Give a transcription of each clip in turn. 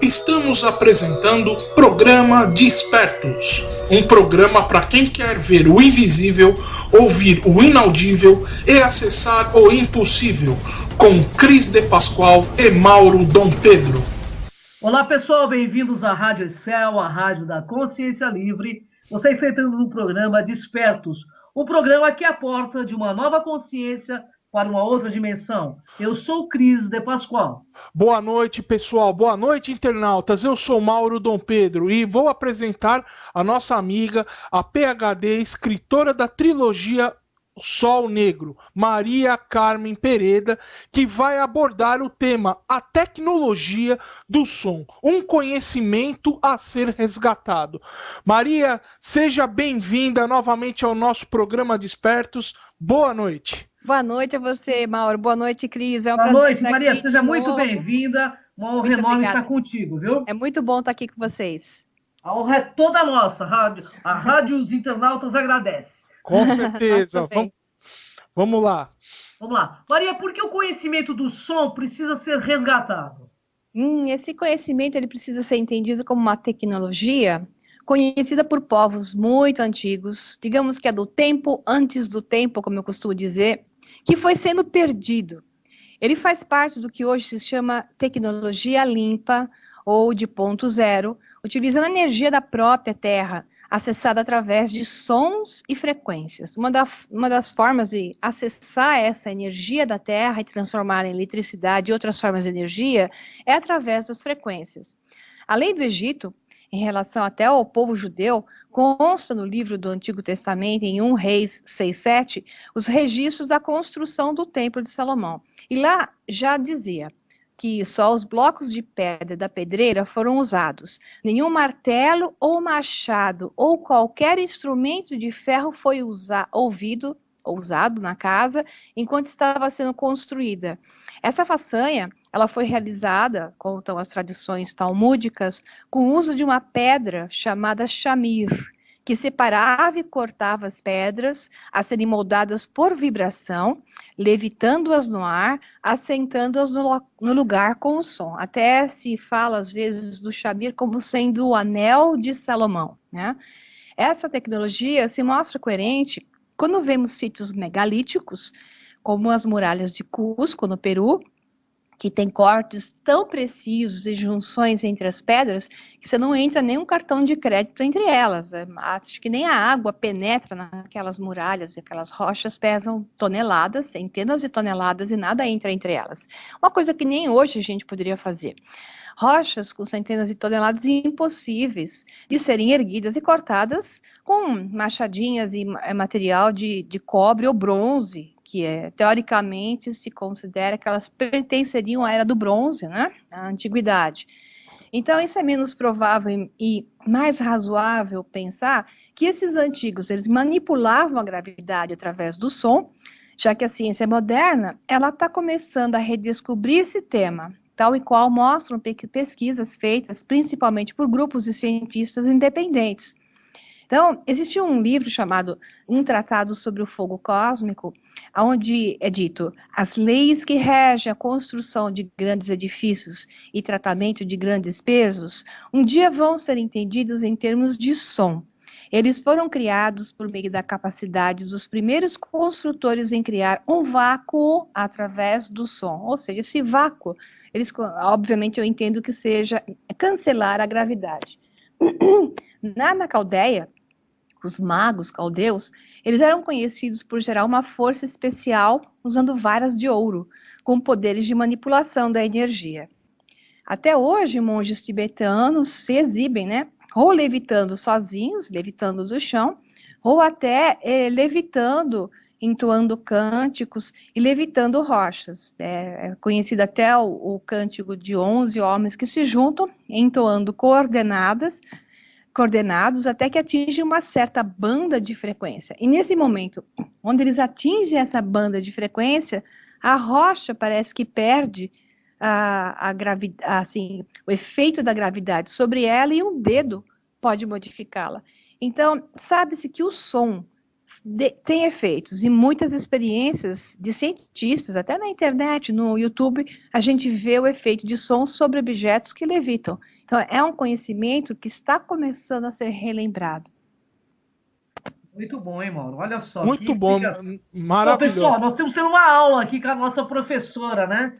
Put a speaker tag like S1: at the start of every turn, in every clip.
S1: Estamos apresentando Programa Despertos, um programa para quem quer ver o invisível, ouvir o inaudível e acessar o impossível, com Cris de Pascoal e Mauro Dom Pedro.
S2: Olá pessoal, bem-vindos à Rádio Excel, a rádio da consciência livre. Vocês estão entrando no programa Despertos, um programa que é a porta de uma nova consciência para uma outra dimensão. Eu sou Cris de Pascoal.
S3: Boa noite, pessoal. Boa noite, internautas. Eu sou Mauro Dom Pedro e vou apresentar a nossa amiga, a PhD, escritora da trilogia Sol Negro, Maria Carmen Pereda, que vai abordar o tema A Tecnologia do Som, um conhecimento a ser resgatado. Maria, seja bem-vinda novamente ao nosso programa Despertos. Boa noite.
S4: Boa noite a você, Mauro. Boa noite, Cris. É um
S2: Boa
S4: prazer
S2: noite,
S4: estar
S2: Maria.
S4: aqui
S2: Seja
S4: de
S2: muito
S4: novo.
S2: bem-vinda. Uma honra
S4: Muito
S2: enorme
S4: obrigada.
S2: estar contigo, viu?
S4: É muito bom estar aqui com vocês.
S2: A honra é toda nossa. A rádio os internautas agradece.
S3: Com certeza.
S4: Nossa, bem.
S3: Vamos lá.
S2: Vamos lá. Maria, por que o conhecimento do som precisa ser resgatado?
S4: Esse conhecimento ele precisa ser entendido como uma tecnologia conhecida por povos muito antigos, digamos que é do tempo antes do tempo, como eu costumo dizer, que foi sendo perdido. Ele faz parte do que hoje se chama tecnologia limpa ou de ponto zero, utilizando a energia da própria Terra, acessada através de sons e frequências. Uma das formas de acessar essa energia da Terra e transformar em eletricidade e outras formas de energia é através das frequências. A lei do Egito, em relação até ao povo judeu, consta no livro do Antigo Testamento, em 1 Reis 6:7, os registros da construção do Templo de Salomão. E lá já dizia que só os blocos de pedra da pedreira foram usados. Nenhum martelo ou machado ou qualquer instrumento de ferro foi usado na casa enquanto estava sendo construída. Essa façanha, ela foi realizada, contam as tradições talmúdicas, com o uso de uma pedra chamada shamir, que separava e cortava as pedras a serem moldadas por vibração, levitando-as no ar, assentando-as no lugar com o som. Até se fala, às vezes, do shamir como sendo o anel de Salomão, né? Essa tecnologia se mostra coerente quando vemos sítios megalíticos, como as muralhas de Cusco, no Peru, que tem cortes tão precisos e junções entre as pedras que você não entra nem um cartão de crédito entre elas. Acho que nem a água penetra naquelas muralhas, e aquelas rochas pesam toneladas, centenas de toneladas e nada entra entre elas. Uma coisa que nem hoje a gente poderia fazer. Rochas com centenas de toneladas impossíveis de serem erguidas e cortadas com machadinhas e material de cobre ou bronze, que teoricamente se considera que elas pertenceriam à era do bronze, né, à antiguidade. Então, isso é menos provável e mais razoável pensar que esses antigos, eles manipulavam a gravidade através do som, já que a ciência moderna, ela está começando a redescobrir esse tema, tal e qual mostram pesquisas feitas principalmente por grupos de cientistas independentes. Então, existe um livro chamado Um Tratado sobre o Fogo Cósmico, onde é dito: as leis que regem a construção de grandes edifícios e tratamento de grandes pesos, um dia vão ser entendidos em termos de som. Eles foram criados por meio da capacidade dos primeiros construtores em criar um vácuo através do som. Ou seja, esse vácuo, obviamente eu entendo que seja cancelar a gravidade. Na Caldeia, os magos caldeus, eles eram conhecidos por gerar uma força especial usando varas de ouro, com poderes de manipulação da energia. Até hoje, monges tibetanos se exibem, né? Ou levitando sozinhos, levitando do chão, ou até levitando, entoando cânticos e levitando rochas. É conhecido até o cântico de 11 homens que se juntam, entoando coordenados até que atingem uma certa banda de frequência. E nesse momento, onde eles atingem essa banda de frequência, a rocha parece que perde o efeito da gravidade sobre ela e um dedo pode modificá-la. Então, sabe-se que o som tem efeitos, e muitas experiências de cientistas, até na internet, no YouTube, a gente vê o efeito de som sobre objetos que levitam. Então, é um conhecimento que está começando a ser relembrado.
S2: Muito bom, hein, Mauro? Olha só.
S3: Muito bom, maravilhoso.
S2: Pessoal, nós temos uma aula aqui com a nossa professora, né?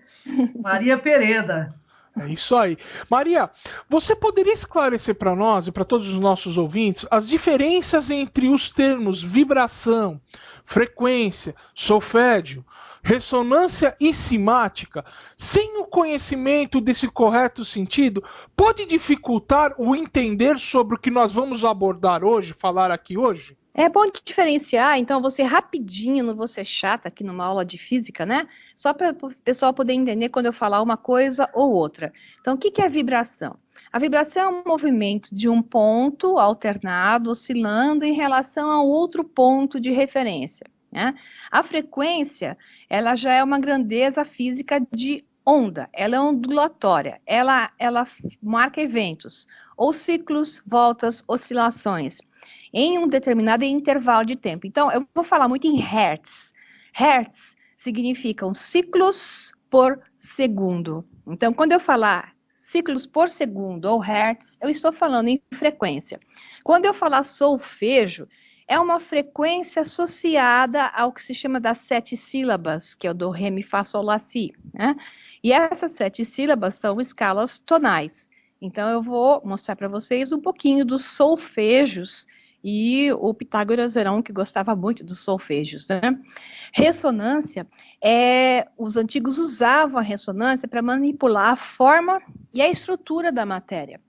S2: Maria Pereda.
S3: É isso aí. Maria, você poderia esclarecer para nós e para todos os nossos ouvintes as diferenças entre os termos vibração, frequência, solfédio, ressonância e cimática? Sem o conhecimento desse correto sentido, pode dificultar o entender sobre o que nós vamos abordar hoje, falar aqui hoje?
S4: É bom diferenciar, então, você rapidinho, não vou ser chata aqui numa aula de física, né? Só para o pessoal poder entender quando eu falar uma coisa ou outra. Então, o que é vibração? A vibração é um movimento de um ponto alternado, oscilando em relação a outro ponto de referência, né? A frequência, ela já é uma grandeza física de onda, ela é ondulatória, ela marca eventos, ou ciclos, voltas, oscilações, em um determinado intervalo de tempo. Então, eu vou falar muito em hertz. Hertz significam ciclos por segundo. Então, quando eu falar ciclos por segundo ou hertz, eu estou falando em frequência. Quando eu falar solfejo, é uma frequência associada ao que se chama das 7 sílabas, que é o do, ré, mi, fá, sol, lá, si, né? E essas 7 sílabas são escalas tonais. Então, eu vou mostrar para vocês um pouquinho dos solfejos, e o Pitágoras era um que gostava muito dos solfejos, né? Ressonância, os antigos usavam a ressonância para manipular a forma e a estrutura da matéria.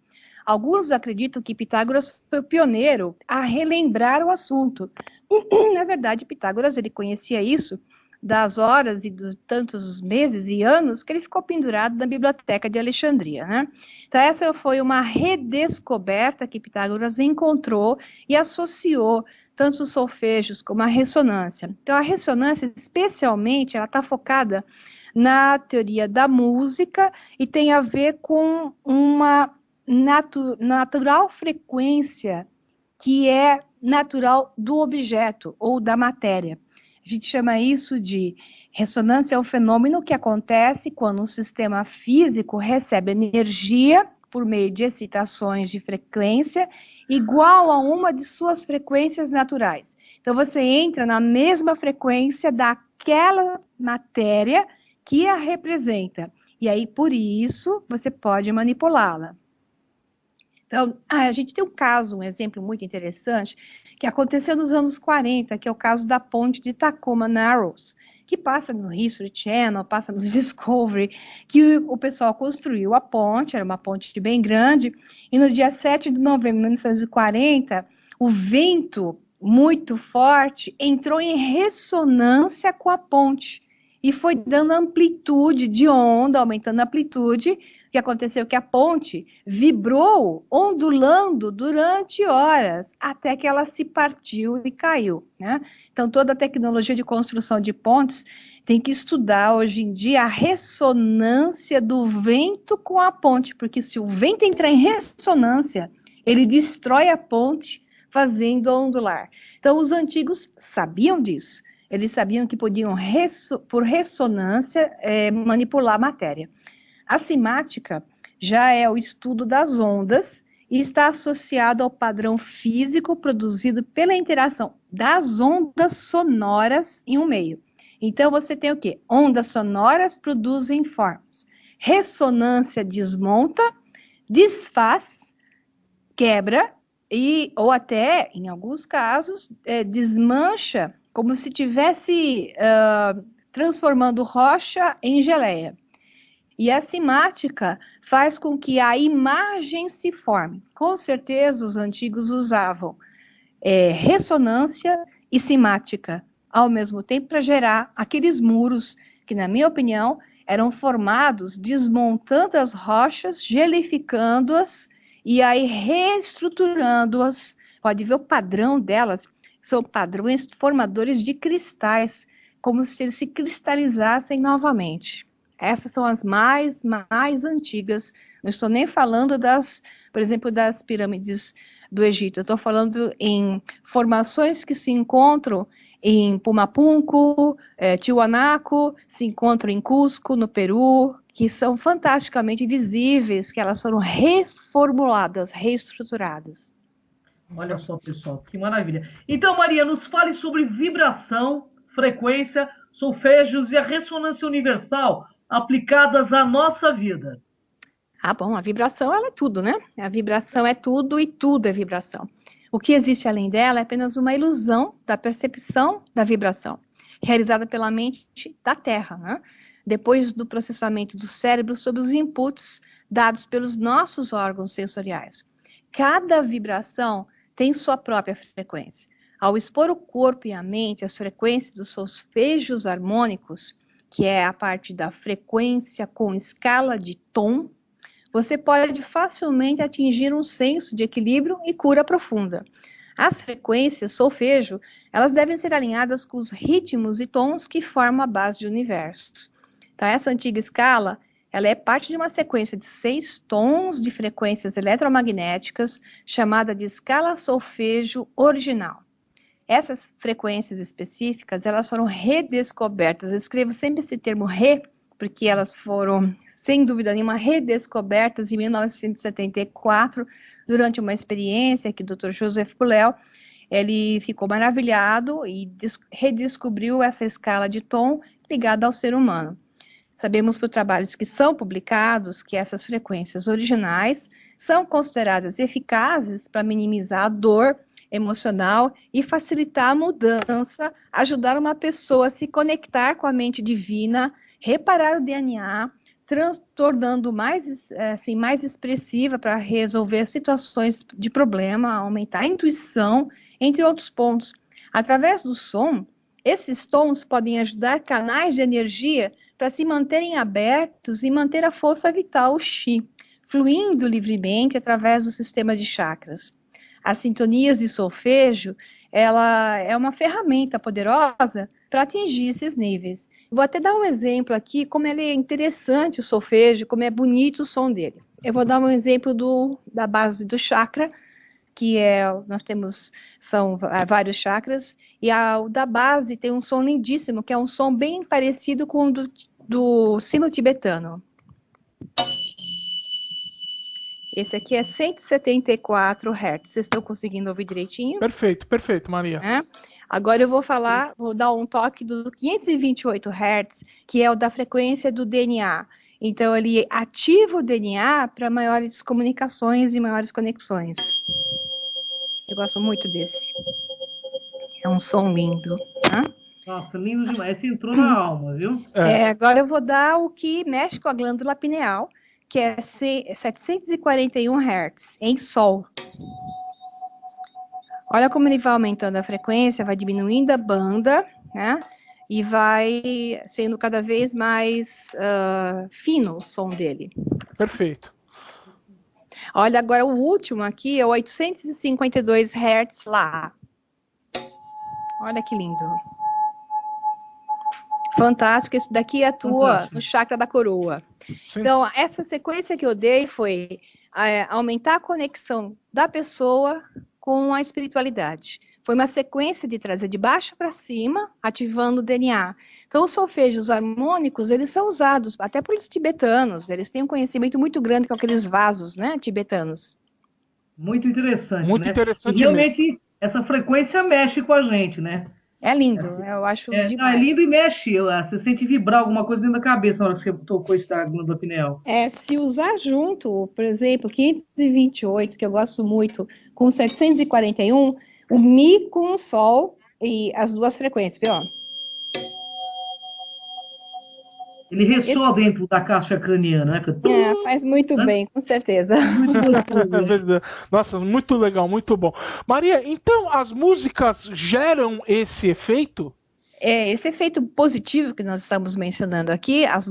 S4: Alguns acreditam que Pitágoras foi o pioneiro a relembrar o assunto. Na verdade, Pitágoras, ele conhecia isso das horas e de tantos meses e anos que ele ficou pendurado na biblioteca de Alexandria, né? Então, essa foi uma redescoberta que Pitágoras encontrou e associou tanto os solfejos como a ressonância. Então, a ressonância, especialmente, ela está focada na teoria da música e tem a ver com uma natural frequência que é natural do objeto ou da matéria. A gente chama isso de ressonância, é um fenômeno que acontece quando um sistema físico recebe energia por meio de excitações de frequência igual a uma de suas frequências naturais. Então, você entra na mesma frequência daquela matéria que a representa. E aí, por isso, você pode manipulá-la. Então, a gente tem um exemplo muito interessante, que aconteceu nos anos 40, que é o caso da ponte de Tacoma Narrows, que passa no History Channel, passa no Discovery, que o pessoal construiu a ponte, era uma ponte bem grande, e no dia 7 de novembro de 1940, o vento muito forte entrou em ressonância com a ponte, e foi dando amplitude de onda, aumentando a amplitude. O que aconteceu é que a ponte vibrou, ondulando durante horas, até que ela se partiu e caiu, né? Então, toda a tecnologia de construção de pontes tem que estudar, hoje em dia, a ressonância do vento com a ponte, porque se o vento entrar em ressonância, ele destrói a ponte, fazendo ondular. Então, os antigos sabiam disso. Eles sabiam que podiam, por ressonância, manipular a matéria. A cimática já é o estudo das ondas e está associado ao padrão físico produzido pela interação das ondas sonoras em um meio. Então, você tem o quê? Ondas sonoras produzem formas. Ressonância desmonta, desfaz, quebra, ou até, em alguns casos, desmancha, como se estivesse transformando rocha em geleia. E a cimática faz com que a imagem se forme. Com certeza, os antigos usavam ressonância e cimática ao mesmo tempo para gerar aqueles muros que, na minha opinião, eram formados desmontando as rochas, gelificando-as e aí reestruturando-as. Pode ver o padrão delas. São padrões formadores de cristais, como se eles se cristalizassem novamente. Essas são as mais antigas. Não estou nem falando por exemplo, das pirâmides do Egito. Eu estou falando em formações que se encontram em Pumapunco, Tiwanaku, se encontram em Cusco, no Peru, que são fantasticamente visíveis, que elas foram reformuladas, reestruturadas.
S2: Olha só, pessoal, que maravilha. Então, Maria, nos fale sobre vibração, frequência, solfejos e a ressonância universal aplicadas à nossa vida.
S4: Ah, bom, a vibração, ela é tudo, né? A vibração é tudo e tudo é vibração. O que existe além dela é apenas uma ilusão da percepção da vibração, realizada pela mente da Terra, né? Depois do processamento do cérebro sobre os inputs dados pelos nossos órgãos sensoriais. Cada vibração tem sua própria frequência. Ao expor o corpo e a mente às frequências dos solfejos harmônicos, que é a parte da frequência com escala de tom, você pode facilmente atingir um senso de equilíbrio e cura profunda. As frequências solfejo, elas devem ser alinhadas com os ritmos e tons que formam a base do universo. Então, essa antiga escala, ela é parte de uma sequência de 6 tons de frequências eletromagnéticas, chamada de escala solfejo original. Essas frequências específicas, elas foram redescobertas. Eu escrevo sempre esse termo porque elas foram, sem dúvida nenhuma, redescobertas em 1974, durante uma experiência que o Dr. Joseph Puléu, ele ficou maravilhado e redescobriu essa escala de tom ligada ao ser humano. Sabemos por trabalhos que são publicados que essas frequências originais são consideradas eficazes para minimizar a dor emocional e facilitar a mudança, ajudar uma pessoa a se conectar com a mente divina, reparar o DNA, tornando mais expressiva para resolver situações de problema, aumentar a intuição, entre outros pontos. Através do som, esses tons podem ajudar canais de energia para se manterem abertos e manter a força vital, o Qi, fluindo livremente através do sistema de chakras. As sintonias de solfejo, ela é uma ferramenta poderosa para atingir esses níveis. Vou até dar um exemplo aqui, como ele é interessante o solfejo, como é bonito o som dele. Eu vou dar um exemplo da base do chakra, que são vários chakras, e o da base tem um som lindíssimo, que é um som bem parecido com o do sino tibetano. Esse aqui é 174 Hz. Vocês estão conseguindo ouvir direitinho?
S3: Perfeito, Maria.
S4: Agora eu vou dar um toque do 528 Hz, que é o da frequência do DNA. Então, ele ativa o DNA para maiores comunicações e maiores conexões. Eu gosto muito desse. É um som lindo.
S2: Nossa, lindo demais. Esse entrou na alma, viu?
S4: Agora eu vou dar o que mexe com a glândula pineal, que é 741 Hz, em Sol. Olha como ele vai aumentando a frequência, vai diminuindo a banda, né? E vai sendo cada vez mais fino o som dele.
S3: Perfeito.
S4: Olha, agora o último aqui é 852 Hz lá. Olha que lindo. Fantástico, esse daqui atua no chakra da coroa. Sim. Então, essa sequência que eu dei foi aumentar a conexão da pessoa com a espiritualidade. Foi uma sequência de trazer de baixo para cima, ativando o DNA. Então, os solfejos harmônicos, eles são usados até pelos tibetanos. Eles têm um conhecimento muito grande com aqueles vasos, né, tibetanos.
S2: Muito interessante,
S3: muito interessante
S2: e realmente,
S3: mesmo.
S2: Essa frequência mexe com a gente, né?
S4: É lindo, eu acho demais.
S2: É lindo e mexe, você sente vibrar alguma coisa dentro da cabeça na hora que você tocou esse glândula pineal.
S4: Se usar junto, por exemplo, 528, que eu gosto muito, com 741, o Mi com o Sol e as duas frequências, viu?
S2: Ele ressoa dentro da caixa craniana, né?
S4: Faz muito bem, com certeza.
S3: Nossa, muito legal, muito bom. Maria, então as músicas geram esse efeito?
S4: Esse efeito positivo que nós estamos mencionando aqui, as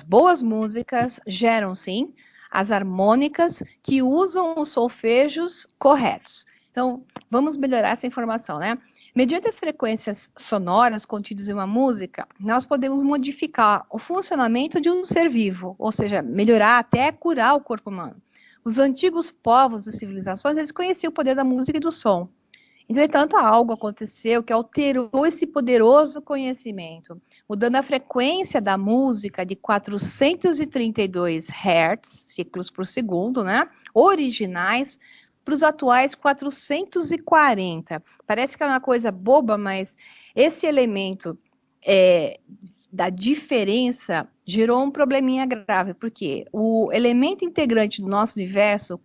S4: boas músicas geram sim as harmônicas que usam os solfejos corretos. Então, vamos melhorar essa informação, né? Mediante as frequências sonoras contidas em uma música, nós podemos modificar o funcionamento de um ser vivo, ou seja, melhorar até curar o corpo humano. Os antigos povos e civilizações, eles conheciam o poder da música e do som. Entretanto, algo aconteceu que alterou esse poderoso conhecimento, mudando a frequência da música de 432 Hz, ciclos por segundo, né, originais, para os atuais 440. Parece que é uma coisa boba, mas esse elemento da diferença gerou um probleminha grave, porque o elemento integrante do nosso universo,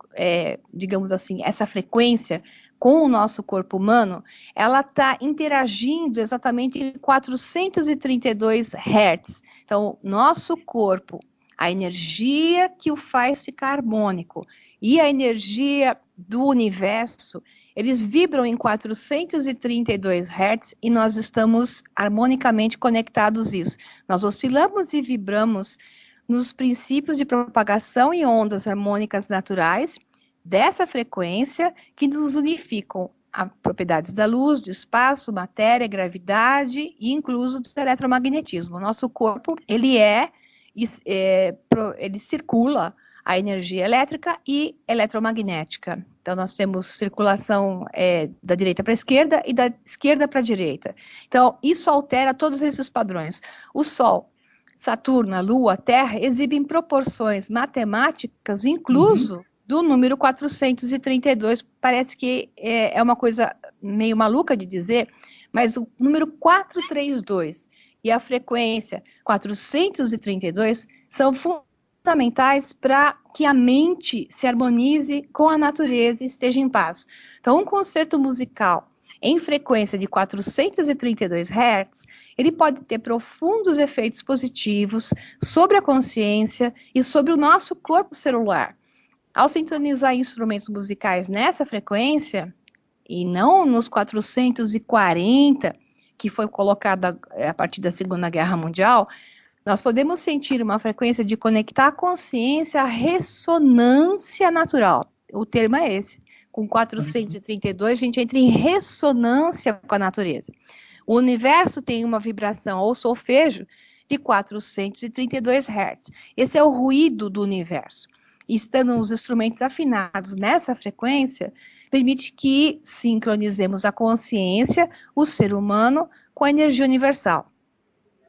S4: digamos assim, essa frequência com o nosso corpo humano, ela está interagindo exatamente em 432 Hz. Então, nosso corpo, a energia que o faz ficar harmônico e a energia do universo, eles vibram em 432 Hz e nós estamos harmonicamente conectados a isso. Nós oscilamos e vibramos nos princípios de propagação e ondas harmônicas naturais dessa frequência que nos unificam as propriedades da luz, do espaço, matéria, gravidade e incluso do eletromagnetismo. O nosso corpo, ele circula a energia elétrica e eletromagnética. Então, nós temos circulação da direita para a esquerda e da esquerda para a direita. Então, isso altera todos esses padrões. O Sol, Saturno, a Lua, a Terra exibem proporções matemáticas, incluso do número 432. Parece que é uma coisa meio maluca de dizer, mas o número 432 e a frequência 432 são fundamentais para que a mente se harmonize com a natureza e esteja em paz. Então, um concerto musical em frequência de 432 Hz, ele pode ter profundos efeitos positivos sobre a consciência e sobre o nosso corpo celular. Ao sintonizar instrumentos musicais nessa frequência, e não nos 440, que foi colocado a partir da Segunda Guerra Mundial, nós podemos sentir uma frequência de conectar a consciência à ressonância natural. O termo é esse. Com 432, a gente entra em ressonância com a natureza. O universo tem uma vibração ou solfejo de 432 Hz. Esse é o ruído do universo. E estando os instrumentos afinados nessa frequência, permite que sincronizemos a consciência, o ser humano, com a energia universal.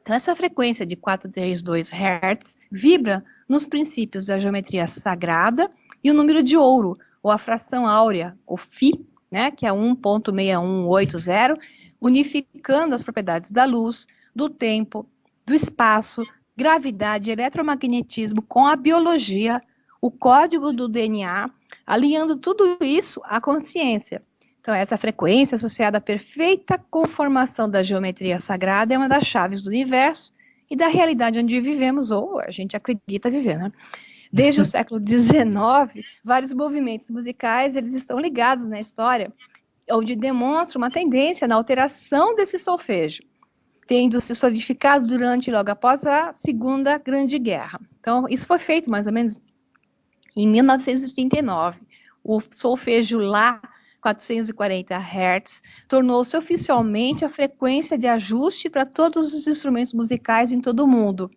S4: Então, essa frequência de 432 Hz vibra nos princípios da geometria sagrada e o número de ouro, ou a fração áurea, o Φ, né, que é 1.6180, unificando as propriedades da luz, do tempo, do espaço, gravidade, eletromagnetismo com a biologia, o código do DNA, alinhando tudo isso à consciência. Então, essa frequência associada à perfeita conformação da geometria sagrada é uma das chaves do universo e da realidade onde vivemos, ou a gente acredita viver, né? Desde o século XIX, vários movimentos musicais, eles estão ligados na história, onde demonstram uma tendência na alteração desse solfejo, tendo se solidificado durante e logo após a Segunda Grande Guerra. Então, isso foi feito mais ou menos em 1939. O solfejo Lá, 440 Hz, tornou-se oficialmente a frequência de ajuste para todos os instrumentos musicais em todo o mundo.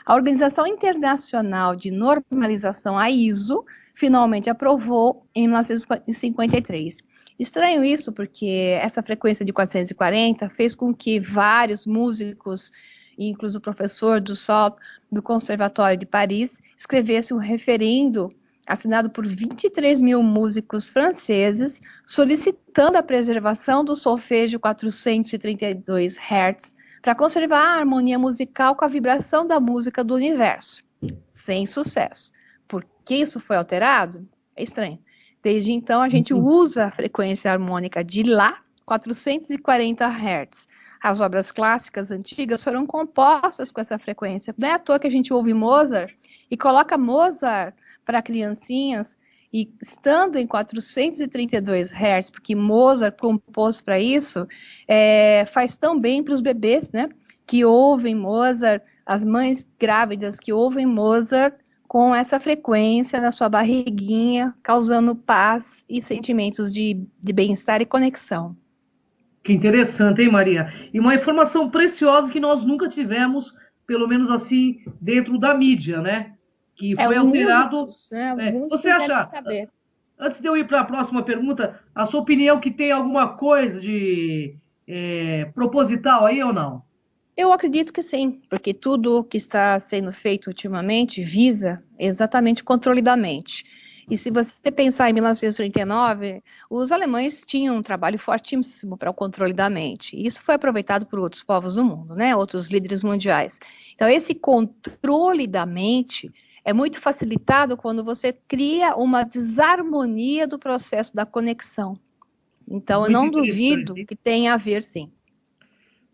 S4: A Organização Internacional de Normalização, a ISO, finalmente aprovou em 1953. Estranho isso, porque essa frequência de 440 fez com que vários músicos, inclusive o professor do Conservatório de Paris, escrevessem um referendo assinado por 23 mil músicos franceses, solicitando a preservação do solfejo 432 Hz para conservar a harmonia musical com a vibração da música do universo. Sem sucesso. Por que isso foi alterado? É estranho. Desde então, a gente usa a frequência harmônica de Lá, 440 Hz. As obras clássicas antigas foram compostas com essa frequência. Não é à toa que a gente ouve Mozart e coloca Mozart para criancinhas, e estando em 432 Hz, porque Mozart compôs para isso, faz tão bem para os bebês, né, que ouvem Mozart, as mães grávidas que ouvem Mozart com essa frequência na sua barriguinha, causando paz e sentimentos de bem-estar e conexão.
S2: Que interessante, hein, Maria? E uma informação preciosa que nós nunca tivemos, pelo menos assim, dentro da mídia, né? Que foi alterado.
S4: Músicos, né? Os músicos
S2: Você acha,
S4: devem saber.
S2: antes de eu ir para a próxima pergunta, a sua opinião que tem alguma coisa de proposital aí ou não?
S4: Eu acredito que sim, porque tudo que está sendo feito ultimamente visa exatamente o controle da mente. E se você pensar em 1939, os alemães tinham um trabalho fortíssimo para o controle da mente. E isso foi aproveitado por outros povos do mundo, né? Outros líderes mundiais. Então, esse controle da mente é muito facilitado quando você cria uma desarmonia do processo da conexão. Então, eu não duvido que tenha a ver, sim.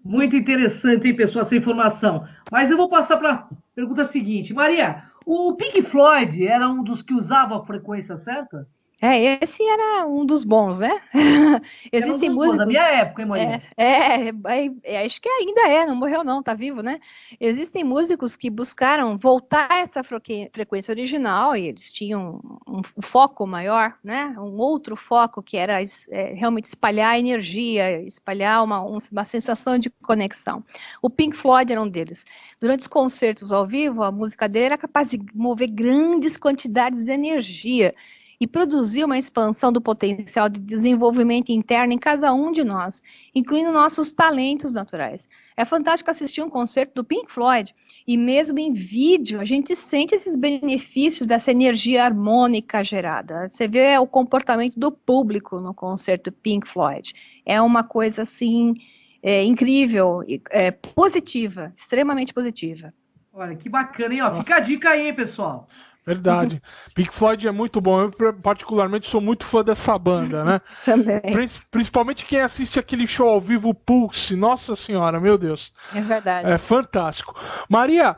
S2: Muito interessante, hein, pessoal, essa informação. Mas eu vou passar para a pergunta seguinte. Maria, o Pink Floyd era um dos que usava a frequência certa?
S4: Esse era um dos bons, né? Existem músicos...
S2: Da minha época, hein, Maria?
S4: Acho que ainda não morreu não, tá vivo, né? Existem músicos que buscaram voltar a essa frequência original e eles tinham um foco maior, né? Um outro foco que era realmente espalhar energia, espalhar uma sensação de conexão. O Pink Floyd era um deles. Durante os concertos ao vivo, a música dele era capaz de mover grandes quantidades de energia e produzir uma expansão do potencial de desenvolvimento interno em cada um de nós, incluindo nossos talentos naturais. É fantástico assistir um concerto do Pink Floyd, e mesmo em vídeo, a gente sente esses benefícios dessa energia harmônica gerada. Você vê o comportamento do público no concerto do Pink Floyd. É uma coisa, assim, incrível, positiva, extremamente positiva.
S2: Olha, que bacana, hein? Ó, fica a dica aí, hein, pessoal.
S3: Verdade. Pink Floyd é muito bom. Eu, particularmente, sou muito fã dessa banda, né?
S4: Também.
S3: Principalmente quem assiste aquele show ao vivo Pulse. Nossa Senhora, meu Deus.
S4: É verdade.
S3: É fantástico. Maria,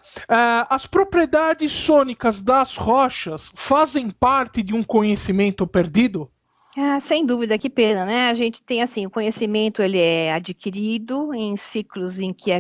S3: as propriedades sônicas das rochas fazem parte de um conhecimento perdido?
S4: Sem dúvida, que pena, né? A gente tem, assim, o conhecimento, ele é adquirido em ciclos em que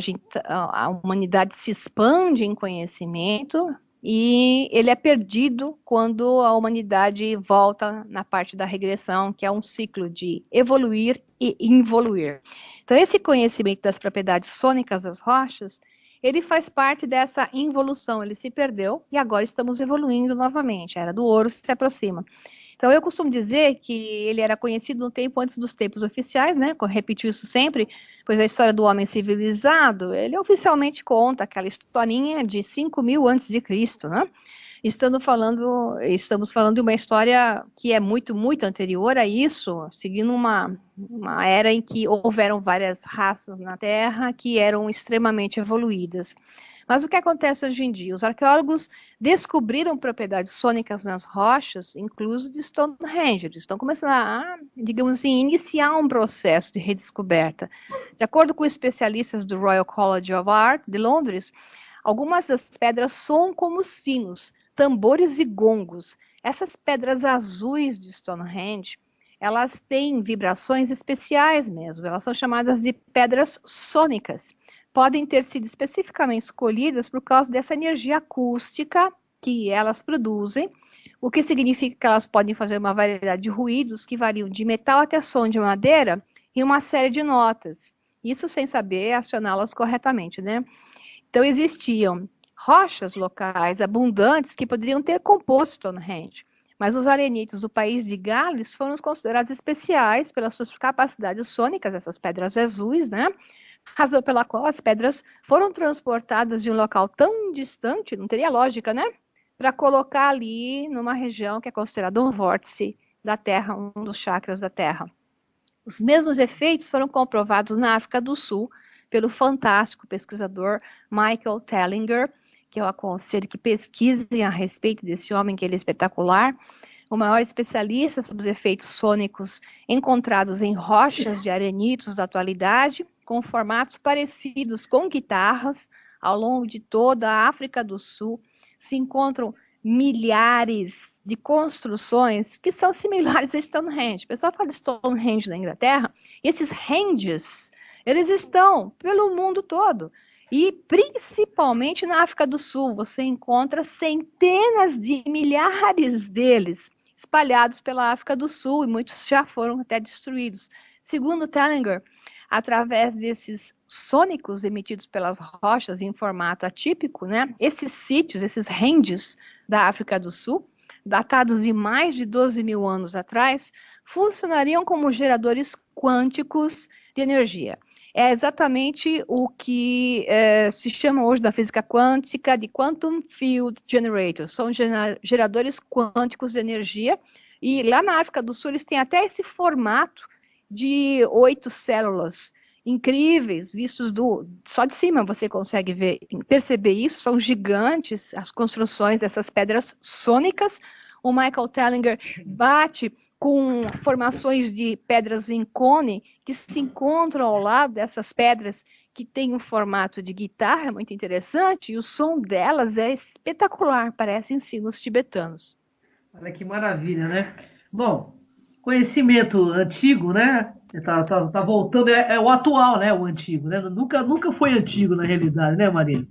S4: a humanidade se expande em conhecimento, e ele é perdido quando a humanidade volta na parte da regressão, que é um ciclo de evoluir e involuir. Então, esse conhecimento das propriedades sônicas das rochas, ele faz parte dessa involução, ele se perdeu e agora estamos evoluindo novamente, a era do ouro se aproxima. Então, eu costumo dizer que ele era conhecido no tempo antes dos tempos oficiais, né? Repetiu isso sempre, pois a história do homem civilizado, ele oficialmente conta aquela historinha de 5.000 antes de Cristo, né? Estamos falando de uma história que é muito, muito anterior a isso, seguindo uma era em que houveram várias raças na Terra que eram extremamente evoluídas. Mas o que acontece hoje em dia? Os arqueólogos descobriram propriedades sônicas nas rochas, incluso de Stonehenge. Eles estão começando a, digamos assim, iniciar um processo de redescoberta. De acordo com especialistas do Royal College of Art de Londres, algumas das pedras soam como sinos, tambores e gongos. Essas pedras azuis de Stonehenge, elas têm vibrações especiais mesmo, elas são chamadas de pedras sônicas. Podem ter sido especificamente escolhidas por causa dessa energia acústica que elas produzem, o que significa que elas podem fazer uma variedade de ruídos que variam de metal até som de madeira e uma série de notas. Isso sem saber acioná-las corretamente, né? Então existiam rochas locais abundantes que poderiam ter composto Stonehenge, mas os arenitos do país de Gales foram considerados especiais pelas suas capacidades sônicas, essas pedras azuis, né? Razão pela qual as pedras foram transportadas de um local tão distante, não teria lógica, né? Para colocar ali numa região que é considerada um vórtice da Terra, um dos chakras da Terra. Os mesmos efeitos foram comprovados na África do Sul pelo fantástico pesquisador Michael Tellinger, que eu aconselho que pesquisem a respeito desse homem, que ele é espetacular, o maior especialista sobre os efeitos sônicos encontrados em rochas de arenitos da atualidade, com formatos parecidos com guitarras. Ao longo de toda a África do Sul se encontram milhares de construções que são similares a Stonehenge. O pessoal fala de Stonehenge na Inglaterra, e esses henges, eles estão pelo mundo todo. E principalmente na África do Sul, você encontra centenas de milhares deles espalhados pela África do Sul, e muitos já foram até destruídos. Segundo Tellinger, através desses sônicos emitidos pelas rochas em formato atípico, né? Esses sítios, esses ranges da África do Sul, datados de mais de 12 mil anos atrás, funcionariam como geradores quânticos de energia. É exatamente o que se chama hoje na física quântica de Quantum Field Generators. São geradores quânticos de energia, e lá na África do Sul eles têm até esse formato de 8 células incríveis, vistos só de cima você consegue perceber isso, são gigantes as construções dessas pedras sônicas. O Michael Tellinger bate com formações de pedras em cone que se encontram ao lado dessas pedras que têm um formato de guitarra muito interessante, e o som delas é espetacular, parecem sinos tibetanos.
S2: Olha que maravilha, né? Bom, conhecimento antigo, né? Tá voltando, é o atual, né? O antigo, né? Nunca foi antigo, na realidade, né, Maria?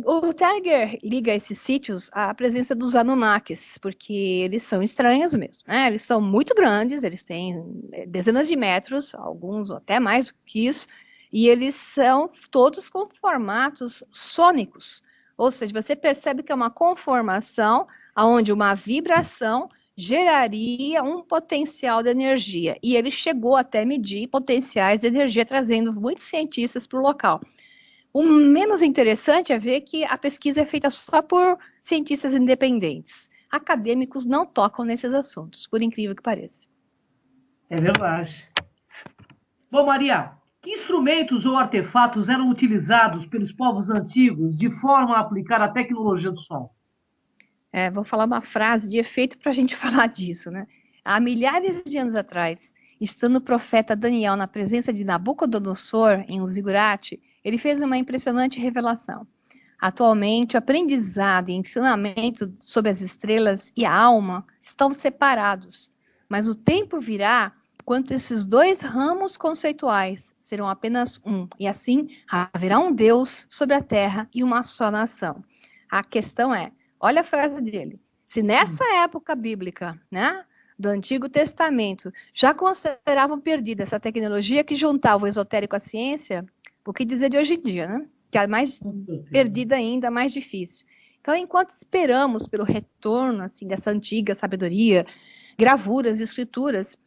S4: O Tellinger liga esses sítios à presença dos Anunnakis, porque eles são estranhos mesmo, né? Eles são muito grandes, eles têm dezenas de metros, alguns até mais do que isso, e eles são todos com formatos sônicos, ou seja, você percebe que é uma conformação onde uma vibração geraria um potencial de energia, e ele chegou até medir potenciais de energia, trazendo muitos cientistas para o local. O menos interessante é ver que a pesquisa é feita só por cientistas independentes. Acadêmicos não tocam nesses assuntos, por incrível que pareça.
S2: É verdade. Bom, Maria, que instrumentos ou artefatos eram utilizados pelos povos antigos de forma a aplicar a tecnologia do Sol?
S4: Vou falar uma frase de efeito para a gente falar disso, né? Há milhares de anos atrás, estando o profeta Daniel na presença de Nabucodonosor em um zigurate, ele fez uma impressionante revelação. Atualmente, o aprendizado e ensinamento sobre as estrelas e a alma estão separados, mas o tempo virá quando esses dois ramos conceituais serão apenas um, e assim haverá um Deus sobre a terra e uma só nação. A questão é, olha a frase dele, se nessa época bíblica, né, do Antigo Testamento, já consideravam perdida essa tecnologia que juntava o esotérico à ciência, o que dizer de hoje em dia, né? Que é mais perdida ainda, mais difícil. Então, enquanto esperamos pelo retorno assim, dessa antiga sabedoria, gravuras e escrituras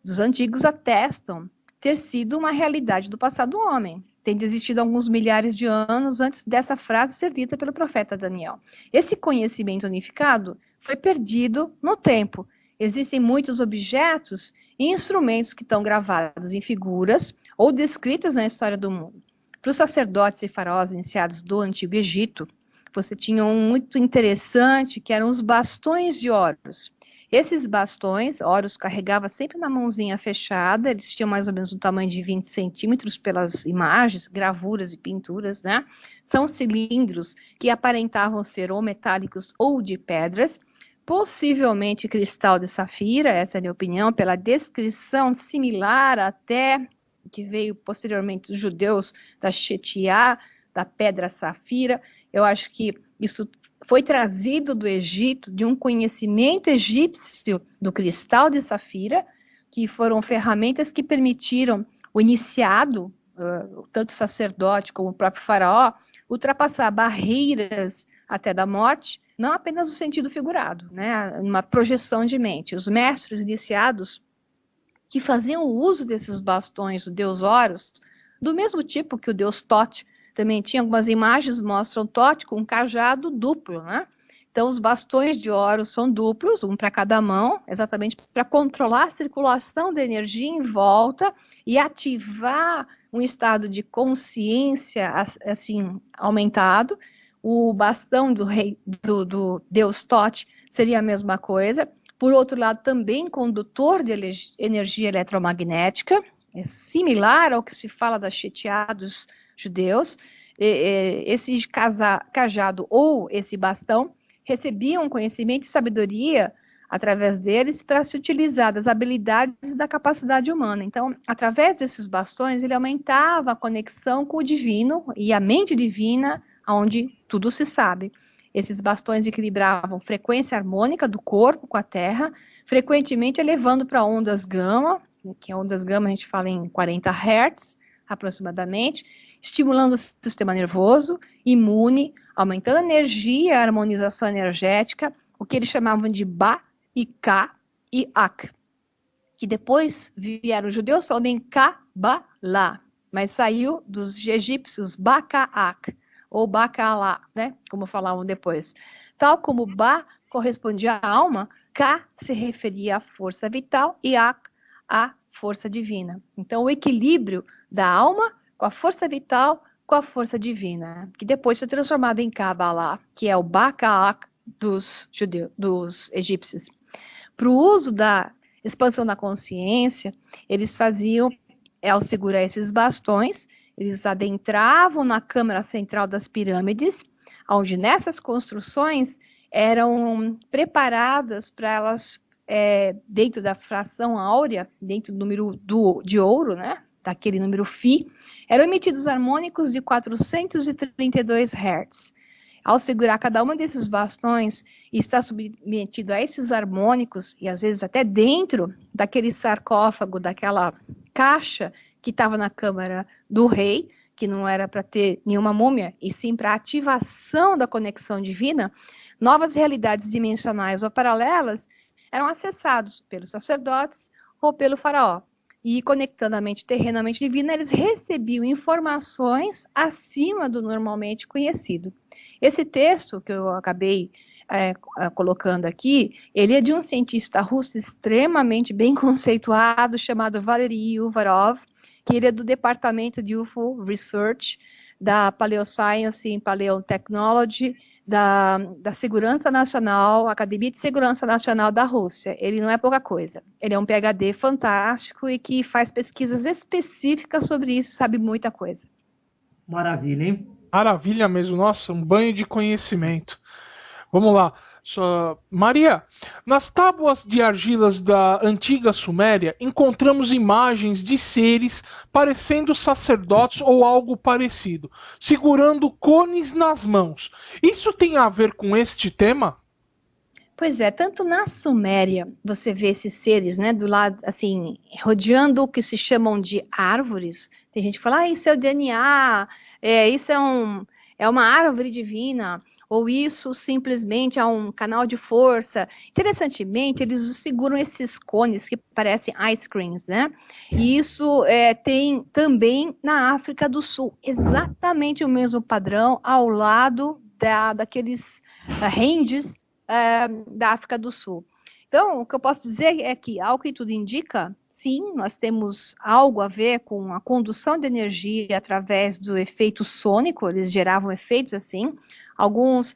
S4: dos antigos atestam ter sido uma realidade do passado homem. Tem existido alguns milhares de anos antes dessa frase ser dita pelo profeta Daniel. Esse conhecimento unificado foi perdido no tempo. Existem muitos objetos e instrumentos que estão gravados em figuras ou descritos na história do mundo. Para os sacerdotes e faraós iniciados do Antigo Egito, você tinha um muito interessante, que eram os bastões de Horus. Esses bastões, Horus carregava sempre na mãozinha fechada, eles tinham mais ou menos um tamanho de 20 centímetros pelas imagens, gravuras e pinturas, né? São cilindros que aparentavam ser ou metálicos ou de pedras, possivelmente cristal de safira, essa é a minha opinião, pela descrição similar até que veio posteriormente dos judeus da Shetiá, da pedra safira. Eu acho que isso foi trazido do Egito, de um conhecimento egípcio do cristal de safira, que foram ferramentas que permitiram o iniciado, tanto o sacerdote como o próprio faraó, ultrapassar barreiras até da morte, não apenas no sentido figurado, né, uma projeção de mente. Os mestres iniciados que faziam uso desses bastões do deus Horus, do mesmo tipo que o deus Thoth, também tinha algumas imagens que mostram Thoth com um cajado duplo, né? Então, os bastões de Horus são duplos, um para cada mão, exatamente para controlar a circulação da energia em volta e ativar um estado de consciência, assim, aumentado. O bastão do deus Thoth seria a mesma coisa. Por outro lado, também condutor de energia eletromagnética, é similar ao que se fala da Shetiá dos judeus. Esse cajado ou esse bastão recebiam conhecimento e sabedoria através deles para se utilizar das habilidades da capacidade humana. Então, através desses bastões, ele aumentava a conexão com o divino e a mente divina, onde tudo se sabe. Esses bastões equilibravam frequência harmônica do corpo com a Terra, frequentemente elevando para ondas gama, que ondas gama a gente fala em 40 Hz, aproximadamente, estimulando o sistema nervoso, imune, aumentando a energia, a harmonização energética, o que eles chamavam de Ba e Ka e Ak, que depois vieram os judeus falando em Kabbalah, mas saiu dos egípcios Bakaak, ou Bakalá, né, como falavam depois. Tal como Ba correspondia à alma, Ka se referia à força vital e Ak à força divina. Então, o equilíbrio da alma com a força vital, com a força divina, que depois foi transformado em Kabbalah, que é o Bakaak dos egípcios. Para o uso da expansão da consciência, eles faziam, ao segurar esses bastões, eles adentravam na câmara central das pirâmides, onde nessas construções eram preparadas para elas, dentro da fração áurea, dentro do número de ouro, né, daquele número Φ, eram emitidos harmônicos de 432 Hz. Ao segurar cada um desses bastões e estar submetido a esses harmônicos, e às vezes até dentro daquele sarcófago, daquela caixa que estava na câmara do rei, que não era para ter nenhuma múmia, e sim para ativação da conexão divina, novas realidades dimensionais ou paralelas eram acessados pelos sacerdotes ou pelo faraó. E conectando a mente terrena à mente divina, eles recebiam informações acima do normalmente conhecido. Esse texto que eu acabei colocando aqui, ele é de um cientista russo extremamente bem conceituado, chamado Valery Uvarov, que ele é do Departamento de UFO Research, da Paleoscience and Paleotechnology, da Segurança Nacional, Academia de Segurança Nacional da Rússia. Ele não é pouca coisa. Ele é um PhD fantástico e que faz pesquisas específicas sobre isso, sabe muita coisa.
S2: Maravilha, hein?
S3: Maravilha mesmo. Nossa, um banho de conhecimento. Vamos lá. Maria, nas tábuas de argilas da antiga Suméria, encontramos imagens de seres parecendo sacerdotes ou algo parecido, segurando cones nas mãos. Isso tem a ver com este tema?
S4: Pois é, tanto na Suméria, você vê esses seres, né, do lado, assim, rodeando o que se chamam de árvores. Tem gente que fala, isso é o DNA, isso é uma árvore divina, ou isso simplesmente é um canal de força. Interessantemente, eles seguram esses cones que parecem ice creams, né? E isso tem também na África do Sul, exatamente o mesmo padrão ao lado daqueles ranges da África do Sul. Então, o que eu posso dizer é que, ao que tudo indica, sim, nós temos algo a ver com a condução de energia através do efeito sônico, eles geravam efeitos assim. Alguns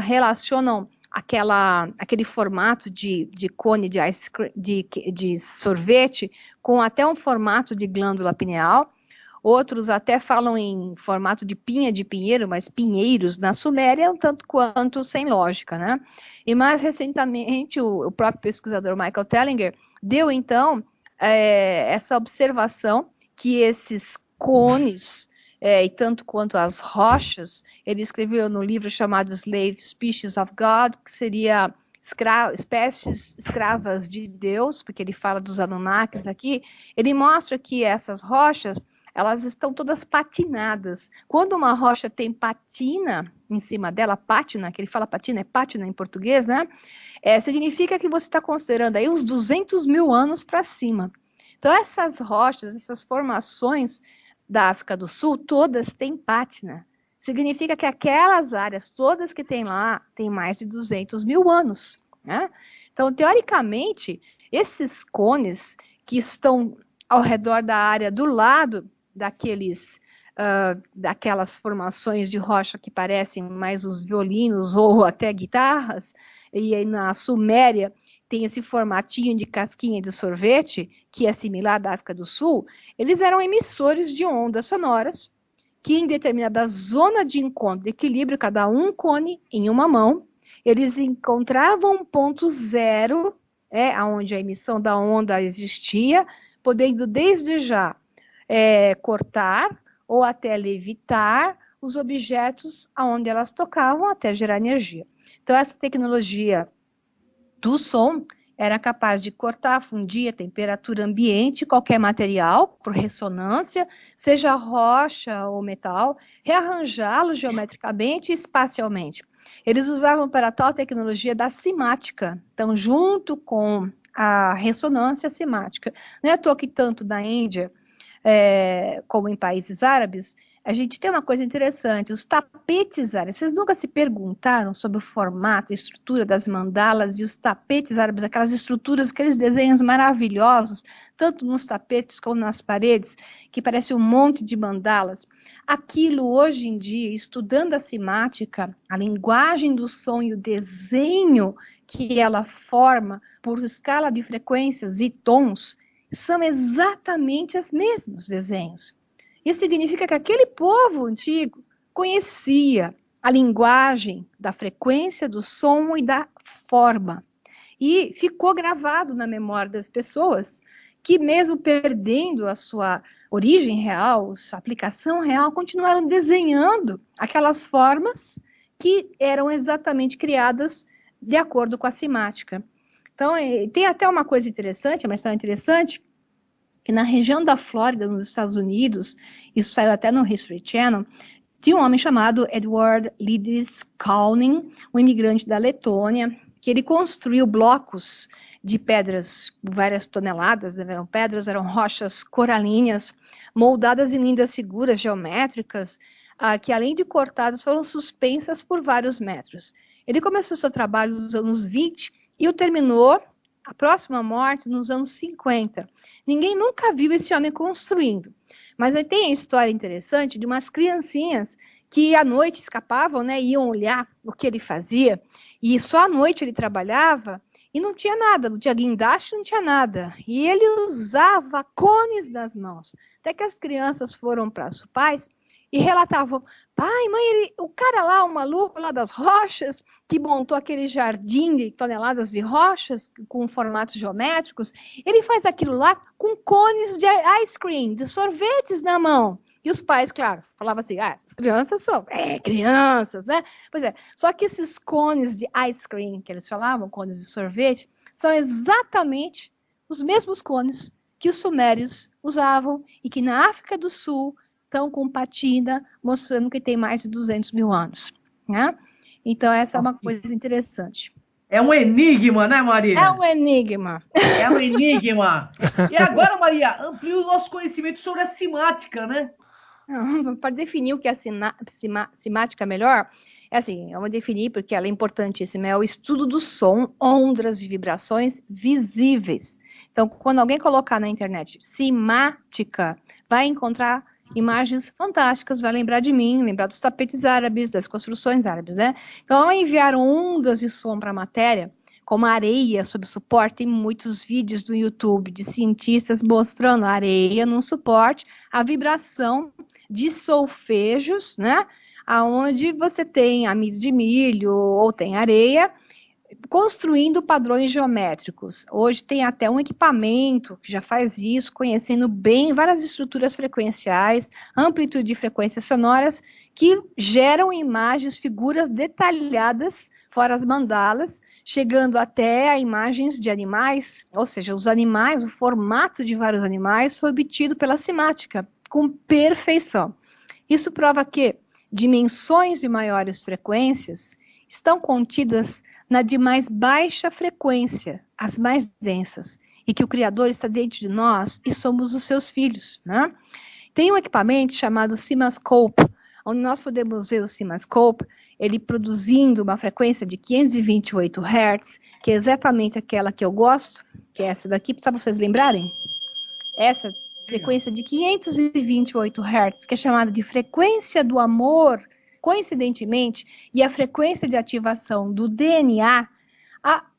S4: relacionam aquele formato de cone de sorvete com até um formato de glândula pineal. Outros até falam em formato de pinha de pinheiro, mas pinheiros na Suméria é um tanto quanto sem lógica, né? E mais recentemente, o próprio pesquisador Michael Tellinger deu, então, essa observação que esses cones, e tanto quanto as rochas, ele escreveu no livro chamado Slave Species of God, que seria espécies escravas de Deus, porque ele fala dos Anunnakis aqui, ele mostra que essas rochas, elas estão todas patinadas. Quando uma rocha tem patina em cima dela, pátina, que ele fala patina, é pátina em português, né? Significa que você está considerando aí uns 200 mil anos para cima. Então, essas rochas, essas formações da África do Sul, todas têm pátina. Significa que aquelas áreas todas que tem lá, têm mais de 200 mil anos, né? Então, teoricamente, esses cones que estão ao redor da área do lado daquelas formações de rocha que parecem mais os violinos ou até guitarras, e aí na Suméria tem esse formatinho de casquinha de sorvete, que é similar da África do Sul, eles eram emissores de ondas sonoras, que em determinada zona de encontro, de equilíbrio, cada um cone em uma mão, eles encontravam um ponto zero, onde a emissão da onda existia, podendo desde já cortar ou até levitar os objetos aonde elas tocavam até gerar energia. Então, essa tecnologia do som, era capaz de cortar, fundir a temperatura ambiente, qualquer material, por ressonância, seja rocha ou metal, rearranjá-lo geometricamente e espacialmente. Eles usavam para tal tecnologia da cimática, então, junto com a ressonância cimática. Não é à toa que tanto na Índia, como em países árabes, a gente tem uma coisa interessante, os tapetes árabes. Vocês nunca se perguntaram sobre o formato e estrutura das mandalas e os tapetes árabes, aquelas estruturas, aqueles desenhos maravilhosos, tanto nos tapetes como nas paredes, que parece um monte de mandalas. Aquilo, hoje em dia, estudando a cimática, a linguagem do som e o desenho que ela forma por escala de frequências e tons, são exatamente os mesmos desenhos. Isso significa que aquele povo antigo conhecia a linguagem da frequência, do som e da forma. E ficou gravado na memória das pessoas que, mesmo perdendo a sua origem real, sua aplicação real, continuaram desenhando aquelas formas que eram exatamente criadas de acordo com a cimática. Então, tem até uma coisa interessante, uma história interessante, que na região da Flórida, nos Estados Unidos, isso saiu até no History Channel, tinha um homem chamado Edward Lidis Kauning, um imigrante da Letônia, que ele construiu blocos de pedras, várias toneladas, eram pedras, eram rochas coralinas, moldadas em linhas figuras geométricas, que além de cortadas, foram suspensas por vários metros. Ele começou seu trabalho nos anos 20 e o terminou, a próxima morte, nos anos 50. Ninguém nunca viu esse homem construindo. Mas aí tem a história interessante de umas criancinhas que à noite escapavam, né, iam olhar o que ele fazia, e só à noite ele trabalhava, e não tinha nada, não tinha guindaste, não tinha nada. E ele usava cones nas mãos. Até que as crianças foram para os pais e relatavam, pai, mãe, o cara lá, o maluco lá das rochas, que montou aquele jardim de toneladas de rochas com formatos geométricos, ele faz aquilo lá com cones de ice cream, de sorvetes na mão. E os pais, claro, falavam assim, essas crianças são crianças, né? Pois é, só que esses cones de ice cream, que eles falavam, cones de sorvete, são exatamente os mesmos cones que os sumérios usavam e que na África do Sul estão com patina, mostrando que tem mais de 200 mil anos, né? Então, essa é uma coisa interessante.
S2: É um enigma, né, Maria?
S4: É um enigma.
S2: É um enigma. E agora, Maria, amplia o nosso conhecimento sobre a cimática, né?
S4: Para definir o que é cimática melhor, é assim, vamos definir porque ela é importantíssima, é o estudo do som, ondas e vibrações visíveis. Então, quando alguém colocar na internet cimática, vai encontrar imagens fantásticas, vai lembrar de mim, lembrar dos tapetes árabes, das construções árabes, né? Então, enviaram ondas de som para a matéria, como areia sob suporte, tem muitos vídeos do YouTube de cientistas mostrando a areia num suporte, a vibração de solfejos, né? Aonde você tem amido de milho ou tem areia, construindo padrões geométricos. Hoje tem até um equipamento que já faz isso, conhecendo bem várias estruturas frequenciais, amplitude de frequências sonoras, que geram imagens, figuras detalhadas, fora as mandalas, chegando até a imagens de animais, ou seja, os animais, o formato de vários animais foi obtido pela cimática, com perfeição. Isso prova que dimensões de maiores frequências estão contidas na de mais baixa frequência, as mais densas, e que o Criador está dentro de nós e somos os seus filhos, né? Tem um equipamento chamado CIMAScope, onde nós podemos ver o CIMAScope, ele produzindo uma frequência de 528 Hz, que é exatamente aquela que eu gosto, que é essa daqui, só para vocês lembrarem? Essa frequência de 528 Hz, que é chamada de frequência do amor, coincidentemente, e a frequência de ativação do DNA,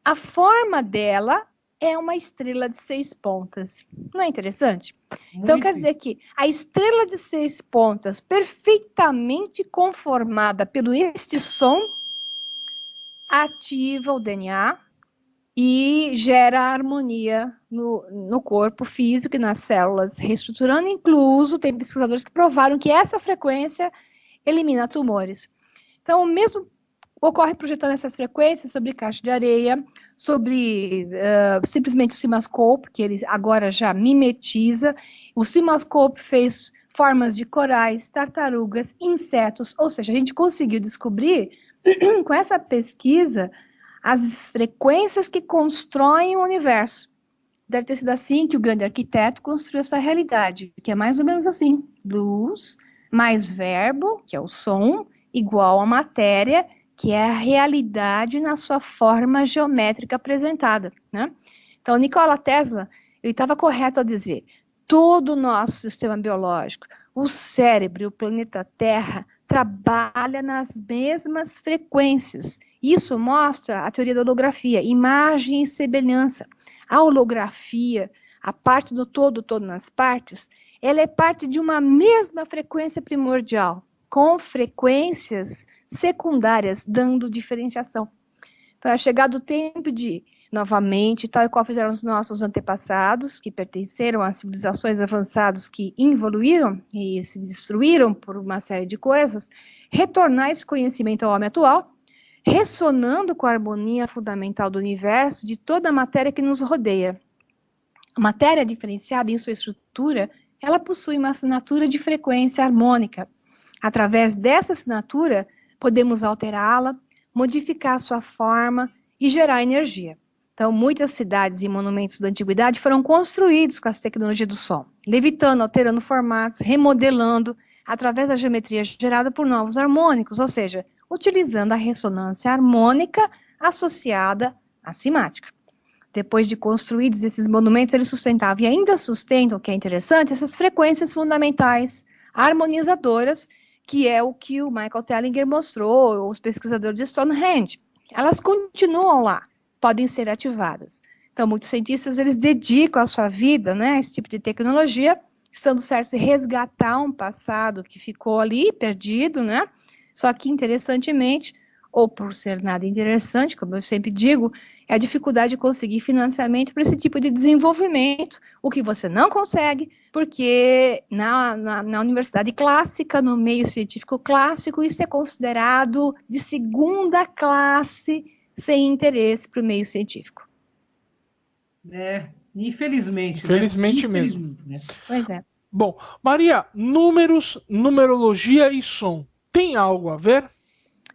S4: a forma dela é uma estrela de 6 pontas. Não é interessante? Então, quer dizer que a estrela de 6 pontas, perfeitamente conformada pelo este som, ativa o DNA e gera harmonia no corpo físico e nas células, reestruturando, incluso, tem pesquisadores que provaram que essa frequência elimina tumores. Então, ocorre projetando essas frequências sobre caixa de areia, sobre simplesmente o CIMASCOPE, que ele agora já mimetiza. O CIMASCOPE fez formas de corais, tartarugas, insetos, ou seja, a gente conseguiu descobrir, com essa pesquisa, as frequências que constroem o universo. Deve ter sido assim que o grande arquiteto construiu essa realidade, que é mais ou menos assim: luz mais verbo, que é o som, igual a matéria, que é a realidade na sua forma geométrica apresentada, né? Então, Nikola Tesla, ele estava correto ao dizer: todo o nosso sistema biológico, o cérebro e o planeta Terra trabalha nas mesmas frequências. Isso mostra a teoria da holografia, imagem e semelhança. A holografia, a parte do todo nas partes, ela é parte de uma mesma frequência primordial, com frequências secundárias, dando diferenciação. Então, é chegado o tempo de, novamente, tal e qual fizeram os nossos antepassados, que pertenceram a civilizações avançadas que evoluíram e se destruíram por uma série de coisas, retornar esse conhecimento ao homem atual, ressonando com a harmonia fundamental do universo, de toda a matéria que nos rodeia. A matéria diferenciada em sua estrutura, ela possui uma assinatura de frequência harmônica. Através dessa assinatura, podemos alterá-la, modificar sua forma e gerar energia. Então, muitas cidades e monumentos da antiguidade foram construídos com essa tecnologia do som, levitando, alterando formatos, remodelando, através da geometria gerada por novos harmônicos, ou seja, utilizando a ressonância harmônica associada à simática. Depois de construídos esses monumentos, eles sustentavam e ainda sustentam, o que é interessante, essas frequências fundamentais, harmonizadoras, que é o que o Michael Tellinger mostrou, os pesquisadores de Stonehenge. Elas continuam lá, podem ser ativadas. Então, muitos cientistas, eles dedicam a sua vida, né, a esse tipo de tecnologia, estando certos de resgatar um passado que ficou ali, perdido, né? Só que, interessantemente, ou por ser nada interessante, como eu sempre digo, é a dificuldade de conseguir financiamento para esse tipo de desenvolvimento, o que você não consegue, porque na universidade clássica, no meio científico clássico, isso é considerado de segunda classe, sem interesse para o meio científico.
S2: Infelizmente.
S3: Infelizmente mesmo.
S2: Né?
S4: Pois é.
S3: Bom, Maria, números, numerologia e som, tem algo a ver?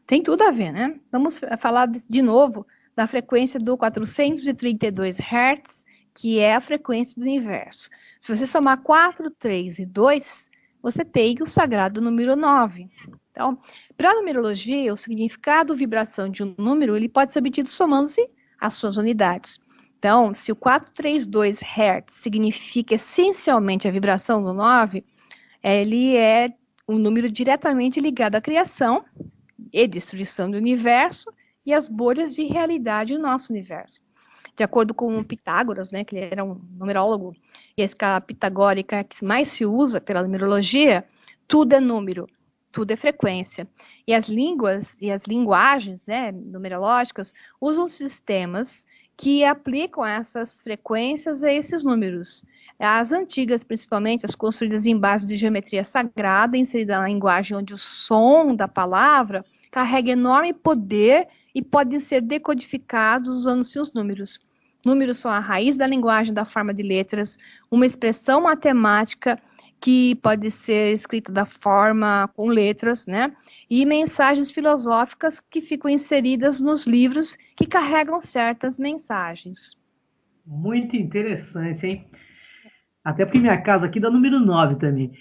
S4: Tem tudo a ver, né? Vamos falar de novo da frequência do 432 Hz, que é a frequência do universo. Se você somar 4, 3 e 2, você tem o sagrado número 9. Então, para a numerologia, o significado, vibração de um número, ele pode ser obtido somando-se as suas unidades. Então, se o 432 Hz significa essencialmente a vibração do 9, ele é um número diretamente ligado à criação e destruição do universo e as bolhas de realidade do nosso universo. De acordo com Pitágoras, né, que ele era um numerólogo, e a escala pitagórica que mais se usa pela numerologia, tudo é número, tudo é frequência. E as línguas e as linguagens, né, numerológicas usam sistemas que aplicam essas frequências a esses números. As antigas, principalmente, as construídas em base de geometria sagrada, inserida na linguagem onde o som da palavra carrega enorme poder e podem ser decodificados usando-se os números. Números são a raiz da linguagem da forma de letras, uma expressão matemática que pode ser escrita da forma com letras, né? E mensagens filosóficas que ficam inseridas nos livros que carregam certas mensagens.
S2: Muito interessante, hein? Até porque minha casa aqui dá número 9 também.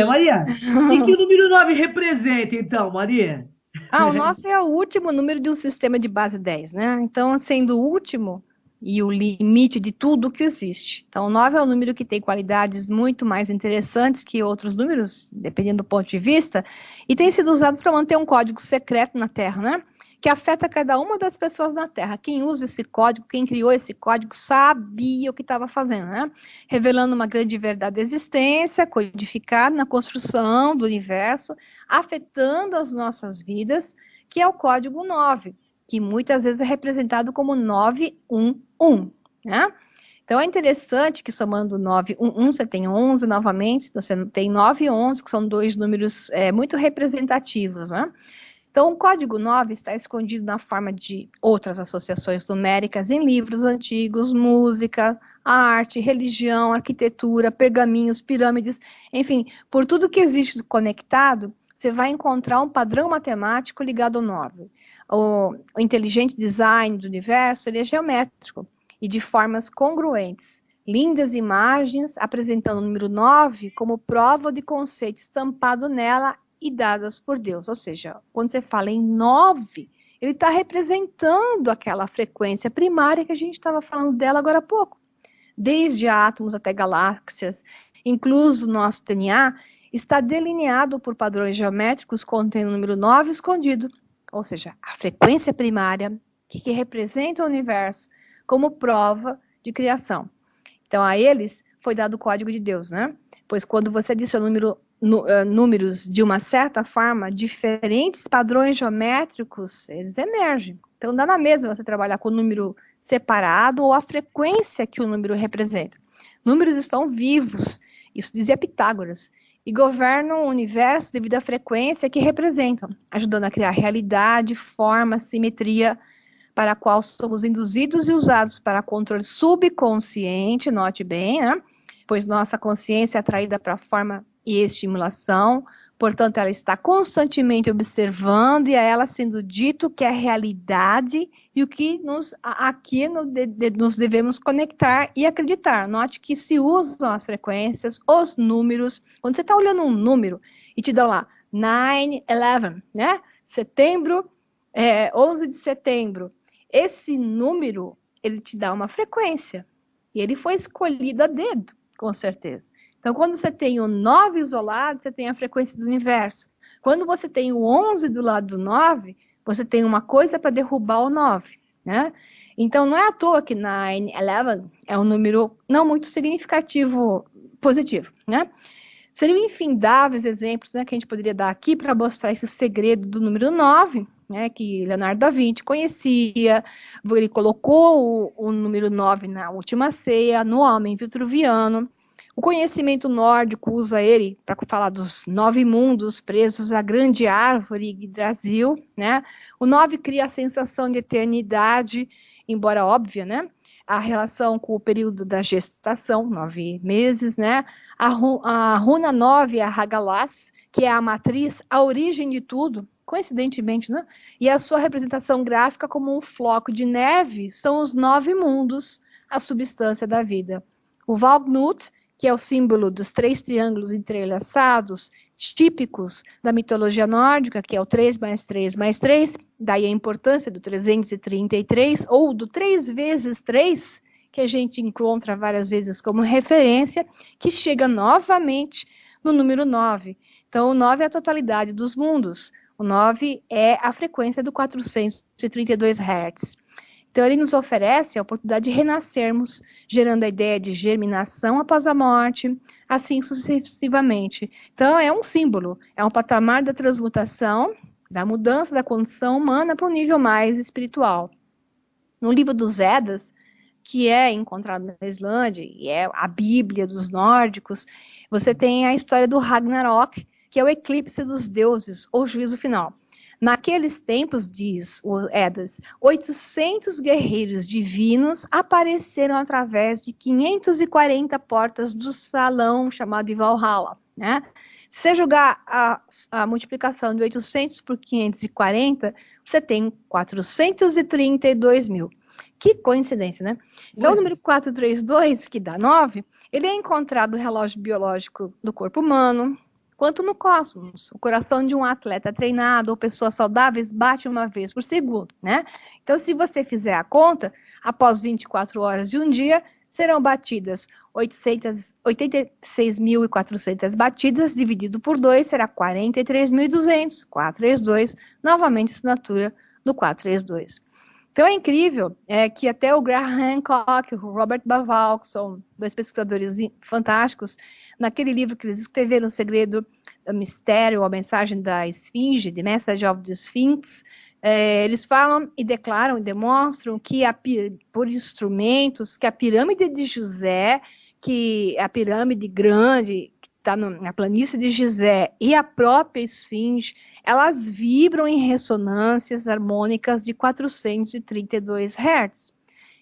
S2: Maria, o que o número 9 representa, então, Maria?
S4: O 9 é o último número de um sistema de base 10, né? Então, sendo o último e o limite de tudo que existe. Então, o 9 é um número que tem qualidades muito mais interessantes que outros números, dependendo do ponto de vista, e tem sido usado para manter um código secreto na Terra, né? Que afeta cada uma das pessoas na Terra. Quem usa esse código, quem criou esse código, sabia o que estava fazendo, né? Revelando uma grande verdade da existência, codificada na construção do universo, afetando as nossas vidas, que é o código 9. Que muitas vezes é representado como 911, né? Então, é interessante que somando 911, você tem 11 novamente, então você tem 9 e 11, que são dois números muito representativos, né? Então, Então, o código 9 está escondido na forma de outras associações numéricas em livros antigos, música, arte, religião, arquitetura, pergaminhos, pirâmides, enfim, por tudo que existe conectado, você vai encontrar um padrão matemático ligado ao 9. O inteligente design do universo, ele é geométrico e de formas congruentes. Lindas imagens apresentando o número 9 como prova de conceito estampado nela e dadas por Deus. Ou seja, quando você fala em 9, ele está representando aquela frequência primária que a gente estava falando dela agora há pouco. Desde átomos até galáxias, incluso o nosso DNA, está delineado por padrões geométricos contendo o número 9 escondido. Ou seja, a frequência primária que representa o universo como prova de criação. Então, a eles foi dado o código de Deus, né? Pois quando você adiciona números de uma certa forma, diferentes padrões geométricos, eles emergem. Então, dá na mesma você trabalhar com o número separado ou a frequência que o número representa. Números estão vivos, isso dizia Pitágoras, e governam o universo devido à frequência que representam, ajudando a criar realidade, forma, simetria, para a qual somos induzidos e usados para controle subconsciente, note bem, né? Pois nossa consciência é atraída para a forma e estimulação, portanto, ela está constantemente observando e a ela sendo dito que é realidade e o que nos devemos conectar e acreditar. Note que se usam as frequências, os números, quando você está olhando um número e te dão lá 9/11, né? Setembro, 11 de setembro, esse número, ele te dá uma frequência e ele foi escolhido a dedo, com certeza. Então, quando você tem o 9 isolado, você tem a frequência do universo. Quando você tem o 11 do lado do 9, você tem uma coisa para derrubar o 9, né? Então, não é à toa que 9/11 é um número não muito significativo positivo, né? Seriam infindáveis exemplos, né, que a gente poderia dar aqui para mostrar esse segredo do número 9, né, que Leonardo da Vinci conhecia. Ele colocou o número 9 na última ceia, no homem vitruviano. O conhecimento nórdico usa ele para falar dos 9 mundos presos à grande árvore Yggdrasil, né? O 9 cria a sensação de eternidade, embora óbvia, né? A relação com o período da gestação, 9 meses, né? A runa 9 é a Hagalaz, que é a matriz, a origem de tudo, coincidentemente, né? E a sua representação gráfica como um floco de neve são os 9 mundos, a substância da vida. O Valknut, que é o símbolo dos 3 triângulos entrelaçados, típicos da mitologia nórdica, que é o 3 mais 3 mais 3, daí a importância do 333, ou do 3 vezes 3, que a gente encontra várias vezes como referência, que chega novamente no número 9. Então, o 9 é a totalidade dos mundos. O 9 é a frequência do 432 Hz. Então, ele nos oferece a oportunidade de renascermos, gerando a ideia de germinação após a morte, assim sucessivamente. Então, é um símbolo, é um patamar da transmutação, da mudança da condição humana para um nível mais espiritual. No livro dos Eddas, que é encontrado na Islândia, e é a Bíblia dos nórdicos, você tem a história do Ragnarok, que é o eclipse dos deuses, ou juízo final. Naqueles tempos, diz o Eddas, 800 guerreiros divinos apareceram através de 540 portas do salão chamado de Valhalla, né? Se você jogar a multiplicação de 800 por 540, você tem 432 mil. Que coincidência, né? Então, o número 432, que dá 9, ele é encontrado no relógio biológico do corpo humano, quanto no cosmos. O coração de um atleta treinado ou pessoas saudáveis bate uma vez por segundo, né? Então, se você fizer a conta, após 24 horas de um dia, serão batidas 86.400 batidas, dividido por 2, será 43.200, 432, novamente assinatura do 432. Então, é incrível que até o Graham Hancock e o Robert Bauval, que são 2 pesquisadores fantásticos, naquele livro que eles escreveram, O Segredo, o Mistério, a Mensagem da Esfinge, The Message of the Sphinx, eles falam e declaram e demonstram que, por instrumentos, que a pirâmide de José, que a pirâmide grande, está na planície de Gizé e a própria esfinge, elas vibram em ressonâncias harmônicas de 432 Hz.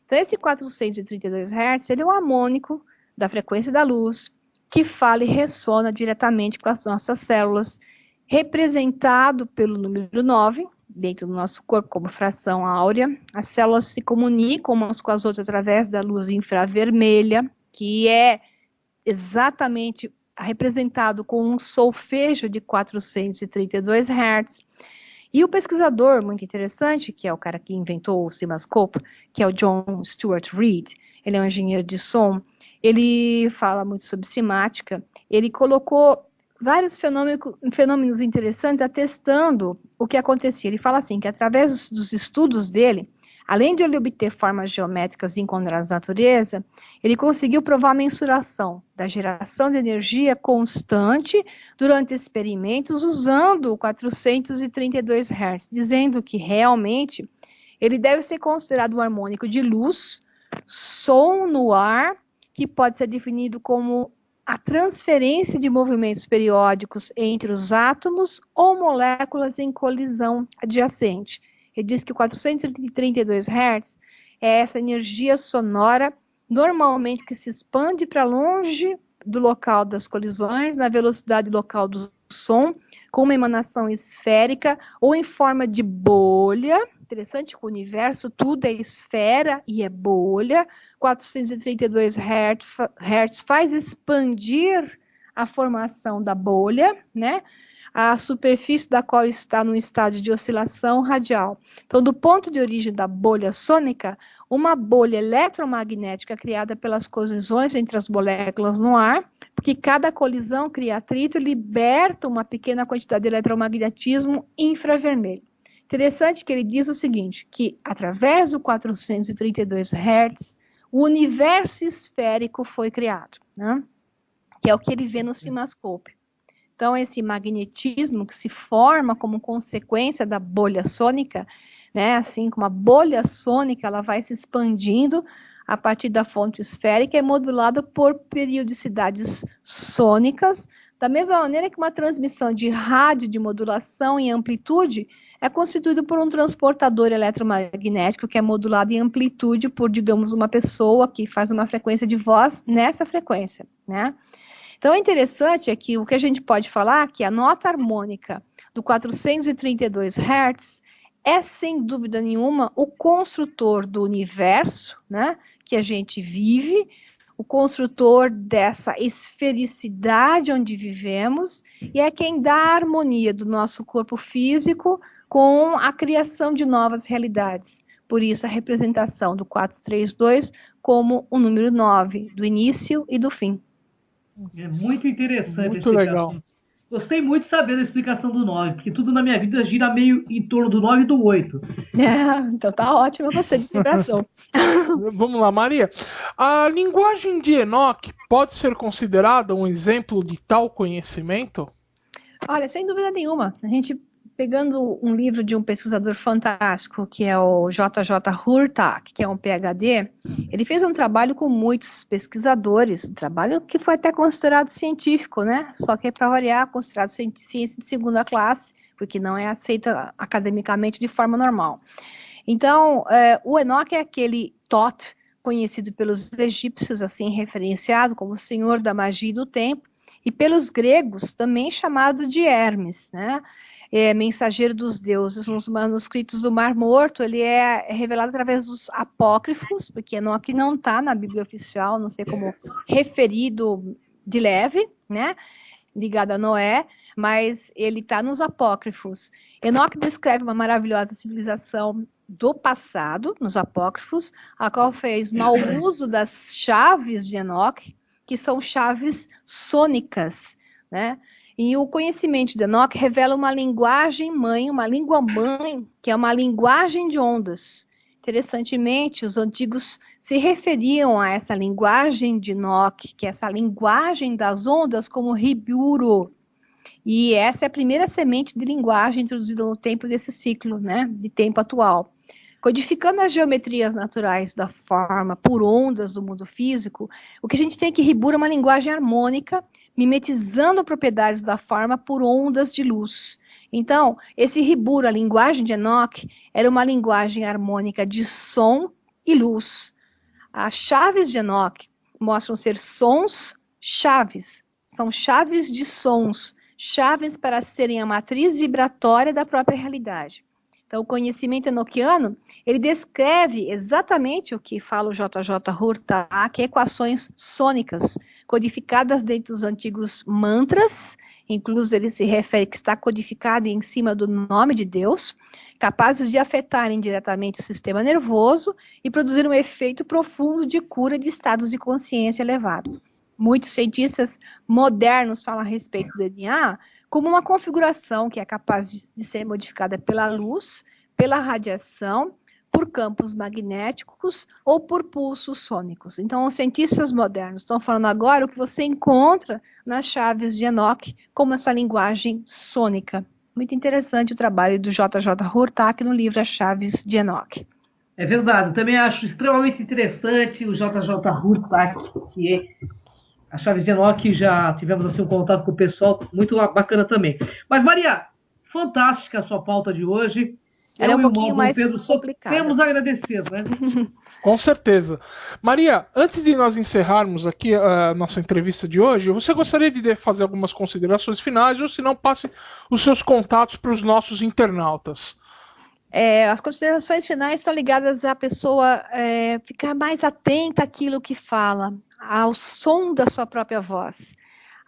S4: Então, esse 432 Hz, ele é um harmônico da frequência da luz, que fala e ressona diretamente com as nossas células, representado pelo número 9, dentro do nosso corpo como fração áurea. As células se comunicam umas com as outras através da luz infravermelha, que é exatamente representado com um solfejo de 432 Hz. E o pesquisador muito interessante, que é o cara que inventou o CIMAScope, que é o John Stuart Reid, ele é um engenheiro de som, ele fala muito sobre cimática, ele colocou vários fenômenos interessantes atestando o que acontecia. Ele fala assim, que através dos estudos dele, além de ele obter formas geométricas encontradas na natureza, ele conseguiu provar a mensuração da geração de energia constante durante experimentos usando o 432 Hz, dizendo que realmente ele deve ser considerado um harmônico de luz, som no ar, que pode ser definido como a transferência de movimentos periódicos entre os átomos ou moléculas em colisão adjacente. Ele diz que 432 Hz é essa energia sonora, normalmente que se expande para longe do local das colisões, na velocidade local do som, com uma emanação esférica ou em forma de bolha. Interessante que o universo tudo é esfera e é bolha. 432 Hz faz expandir a formação da bolha, né? A superfície da qual está num estágio de oscilação radial. Então, do ponto de origem da bolha sônica, uma bolha eletromagnética criada pelas colisões entre as moléculas no ar, porque cada colisão cria atrito e liberta uma pequena quantidade de eletromagnetismo infravermelho. Interessante que ele diz o seguinte, que através do 432 Hz, o universo esférico foi criado, né? Que é o que ele vê no CIMAScope. Então, esse magnetismo que se forma como consequência da bolha sônica, né, assim como a bolha sônica, ela vai se expandindo a partir da fonte esférica e é modulada por periodicidades sônicas, da mesma maneira que uma transmissão de rádio de modulação em amplitude é constituído por um transportador eletromagnético que é modulado em amplitude por, digamos, uma pessoa que faz uma frequência de voz nessa frequência, né? Então, é interessante que o que a gente pode falar é que a nota harmônica do 432 Hz é, sem dúvida nenhuma, o construtor do universo, né, que a gente vive, o construtor dessa esfericidade onde vivemos, e é quem dá a harmonia do nosso corpo físico com a criação de novas realidades. Por isso, a representação do 432 como o número 9, do início e do fim.
S2: É muito interessante.
S3: Muito legal.
S2: Gostei muito de saber da explicação do 9, porque tudo na minha vida gira meio em torno do 9 e do 8.
S4: Então tá ótimo você de vibração.
S3: Vamos lá, Maria. A linguagem de Enoch pode ser considerada um exemplo de tal conhecimento?
S4: Olha, sem dúvida nenhuma. A gente, pegando um livro de um pesquisador fantástico, que é o J.J. Hurtak, que é um PhD, ele fez um trabalho com muitos pesquisadores, um trabalho que foi até considerado científico, né? Só que é para variar, considerado ciência de segunda classe, porque não é aceita academicamente de forma normal. Então, o Enoch é aquele Thoth, conhecido pelos egípcios, assim, referenciado como o senhor da magia e do tempo, e pelos gregos também chamado de Hermes, né? Mensageiro dos deuses. Nos manuscritos do Mar Morto, ele é revelado através dos apócrifos, porque Enoque não está na Bíblia oficial, não sei como referido de leve, né? Ligado a Noé, mas ele está nos apócrifos. Enoque descreve uma maravilhosa civilização do passado, nos apócrifos, a qual fez mau uso das chaves de Enoque, que são chaves sônicas, né? E o conhecimento de Enoch revela uma linguagem mãe, uma língua mãe, que é uma linguagem de ondas. Interessantemente, os antigos se referiam a essa linguagem de Enoch, que é essa linguagem das ondas, como Riburu. E essa é a primeira semente de linguagem introduzida no tempo desse ciclo, né, de tempo atual. Codificando as geometrias naturais da forma por ondas do mundo físico, o que a gente tem que ribur é uma linguagem harmônica, mimetizando propriedades da forma por ondas de luz. Então, esse ribur, a linguagem de Enoch, era uma linguagem harmônica de som e luz. As chaves de Enoch mostram ser sons chaves, são chaves de sons, chaves para serem a matriz vibratória da própria realidade. Então, o conhecimento enoquiano, ele descreve exatamente o que fala o J.J. Hurtak, equações sônicas, codificadas dentro dos antigos mantras, inclusive ele se refere que está codificado em cima do nome de Deus, capazes de afetar indiretamente o sistema nervoso e produzir um efeito profundo de cura de estados de consciência elevado. Muitos cientistas modernos falam a respeito do DNA como uma configuração que é capaz de ser modificada pela luz, pela radiação, por campos magnéticos ou por pulsos sônicos. Então, os cientistas modernos estão falando agora o que você encontra nas chaves de Enoch, como essa linguagem sônica. Muito interessante o trabalho do J.J. Hurtak no livro As Chaves de Enoch.
S2: É verdade, eu também acho extremamente interessante o J.J. Hurtak, que é As Chaves de Enoch, já tivemos assim um contato com o pessoal, muito bacana também. Mas, Maria, fantástica a sua pauta de hoje.
S4: Ela é um pouquinho mais complicada.
S2: Temos a agradecer, né?
S3: Com certeza. Maria, antes de nós encerrarmos aqui a nossa entrevista de hoje, você gostaria de fazer algumas considerações finais, ou se não, passe os seus contatos para os nossos internautas.
S4: As considerações finais estão ligadas à pessoa ficar mais atenta àquilo que fala, ao som da sua própria voz,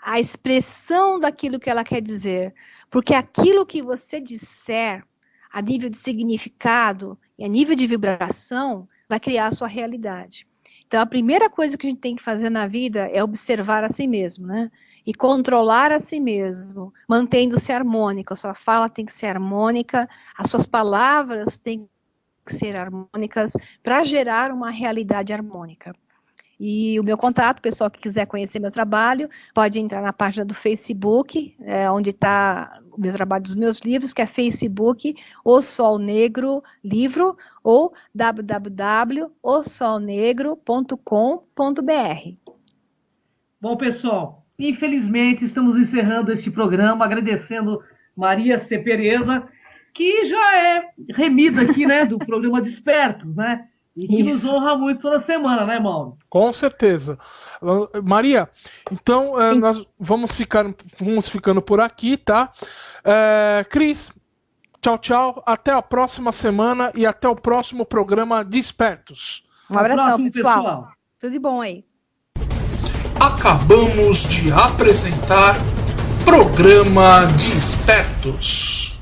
S4: à expressão daquilo que ela quer dizer, porque aquilo que você disser, a nível de significado e a nível de vibração, vai criar a sua realidade. Então, a primeira coisa que a gente tem que fazer na vida é observar a si mesmo, né? E controlar a si mesmo, mantendo-se harmônico. A sua fala tem que ser harmônica, as suas palavras têm que ser harmônicas para gerar uma realidade harmônica. E o meu contato, pessoal que quiser conhecer meu trabalho, pode entrar na página do Facebook, onde está o meu trabalho dos meus livros, que é Facebook, O Sol Negro Livro, ou www.osolnegro.com.br.
S2: Bom, pessoal, infelizmente estamos encerrando este programa, agradecendo Maria C. Pereira, que já é remida aqui, né, do programa Despertos, né? E que nos honra muito toda semana, né, Mauro?
S3: Com certeza. Maria, então nós vamos ficando por aqui, tá? Cris, tchau, tchau. Até a próxima semana e até o próximo programa Despertos.
S4: Um abração, pessoal. Tudo de bom aí.
S1: Acabamos de apresentar Programa Despertos.